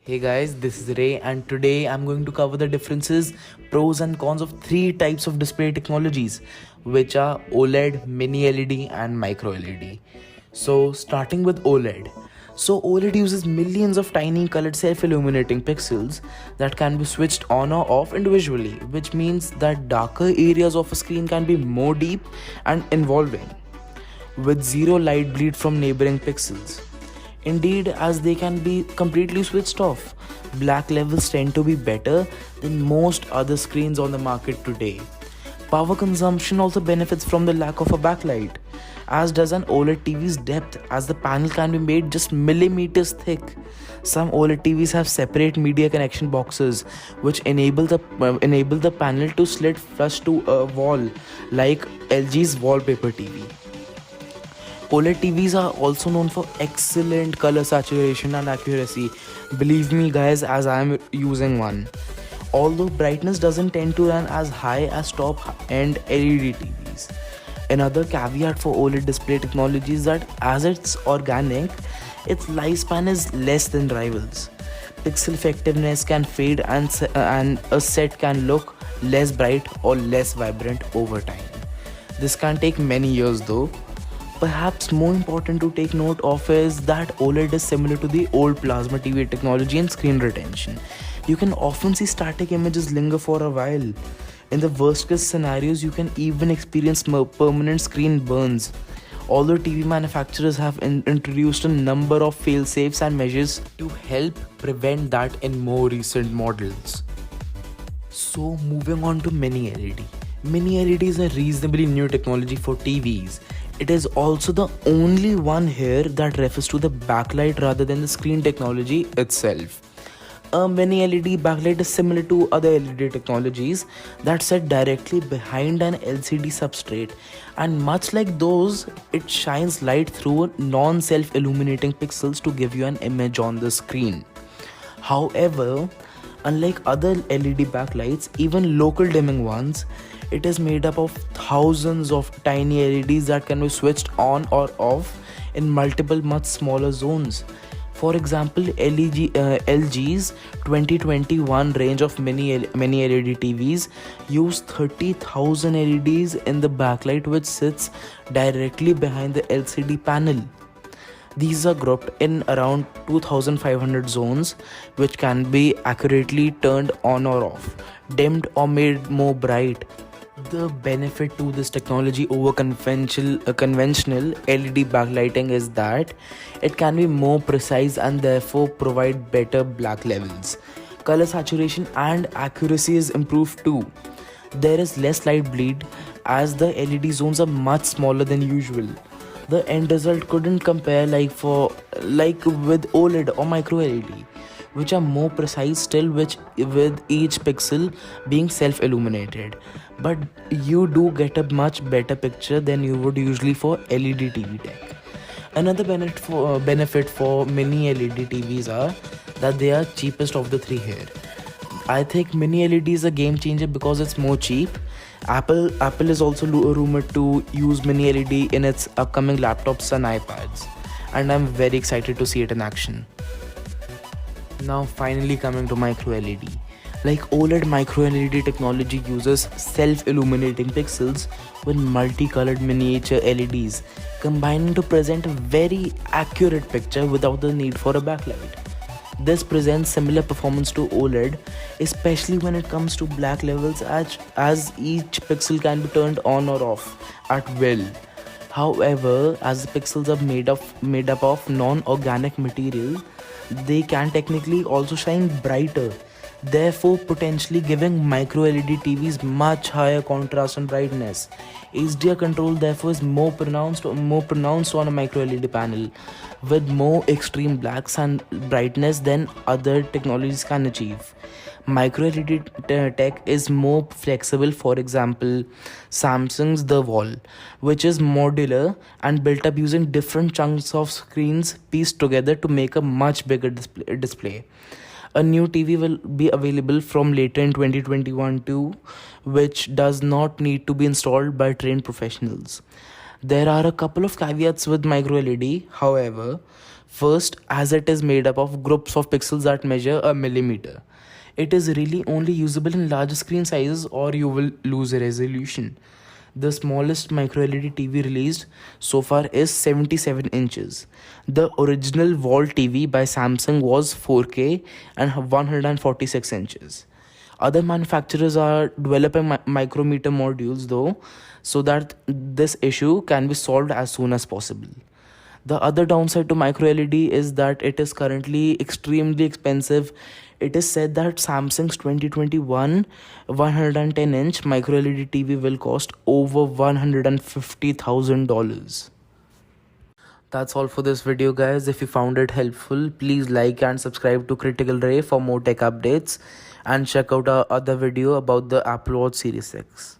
Hey guys, this is Ray, and today I'm going to cover the differences, pros, and cons of three types of display technologies, which are OLED, mini LED, and micro LED. So, starting with OLED. So, OLED uses millions of tiny colored self illuminating pixels that can be switched on or off individually, which means that darker areas of a screen can be more deep and involving, with zero light bleed from neighboring pixels. Indeed, as they can be completely switched off, black levels tend to be better than most other screens on the market today. Power consumption also benefits from the lack of a backlight, as does an OLED TV's depth, as the panel can be made just millimeters thick. Some OLED TVs have separate media connection boxes, which enable the panel to slid flush to a wall, like LG's wallpaper TV. OLED TVs are also known for excellent color saturation and accuracy. Believe me, guys, as I am using one. Although brightness doesn't tend to run as high as top end LED TVs. Another caveat for OLED display technology is that as it's organic, its lifespan is less than rivals. Pixel effectiveness can fade, and a set can look less bright or less vibrant over time. This can take many years though. Perhaps more important to take note of is that OLED is similar to the old plasma TV technology in screen retention. You can often see static images linger for a while. In the worst case scenarios, you can even experience permanent screen burns. Although TV manufacturers have introduced a number of fail-safes and measures to help prevent that in more recent models. So moving on to mini LED. Mini LED is a reasonably new technology for TVs. It is also the only one here that refers to the backlight rather than the screen technology itself. A mini LED backlight is similar to other LED technologies that sit directly behind an LCD substrate, and much like those, it shines light through non-self illuminating pixels to give you an image on the screen. However, unlike other LED backlights, even local dimming ones, it is made up of thousands of tiny LEDs that can be switched on or off in multiple much smaller zones. For example, LG's 2021 range of mini LED TVs use 30,000 LEDs in the backlight, which sits directly behind the LCD panel. These are grouped in around 2500 zones, which can be accurately turned on or off, dimmed or made more bright. The benefit to this technology over conventional LED backlighting is that it can be more precise and therefore provide better black levels. Color saturation and accuracy is improved too. There is less light bleed as the LED zones are much smaller than usual. The end result couldn't compare with OLED or micro LED, which are more precise still, which with each pixel being self-illuminated. But you do get a much better picture than you would usually for LED TV tech. Another benefit for mini LED TVs are that they are cheapest of the three here. I think mini LED is a game changer because it's more cheap. Apple is also rumored to use mini LED in its upcoming laptops and iPads, and I'm very excited to see it in action. Now finally coming to micro LED. Like OLED, micro LED technology uses self-illuminating pixels with multicolored miniature LEDs, combining to present a very accurate picture without the need for a backlight. This presents similar performance to OLED, especially when it comes to black levels, as each pixel can be turned on or off at will. However, as the pixels are made up of non-organic material, they can technically also shine brighter, therefore potentially giving micro LED TVs much higher contrast and brightness. HDR control therefore is more pronounced on a micro LED panel, with more extreme blacks and brightness than other technologies can achieve. Micro LED tech is more flexible. For example, Samsung's The Wall, which is modular and built up using different chunks of screens pieced together to make a much bigger display. A new TV will be available from later in 2021 too, which does not need to be installed by trained professionals. There are a couple of caveats with micro LED, however. First, as it is made up of groups of pixels that measure a millimeter. It is really only usable in large screen sizes or you will lose resolution. The smallest microLED TV released so far is 77 inches. The original wall TV by Samsung was 4K and 146 inches. Other manufacturers are developing micrometer modules though, so that this issue can be solved as soon as possible. The other downside to microLED is that it is currently extremely expensive. It is said that Samsung's 2021 110-inch microLED TV will cost over $150,000. That's all for this video, guys. If you found it helpful, please like and subscribe to Critical Ray for more tech updates, and check out our other video about the Apple Watch Series 6.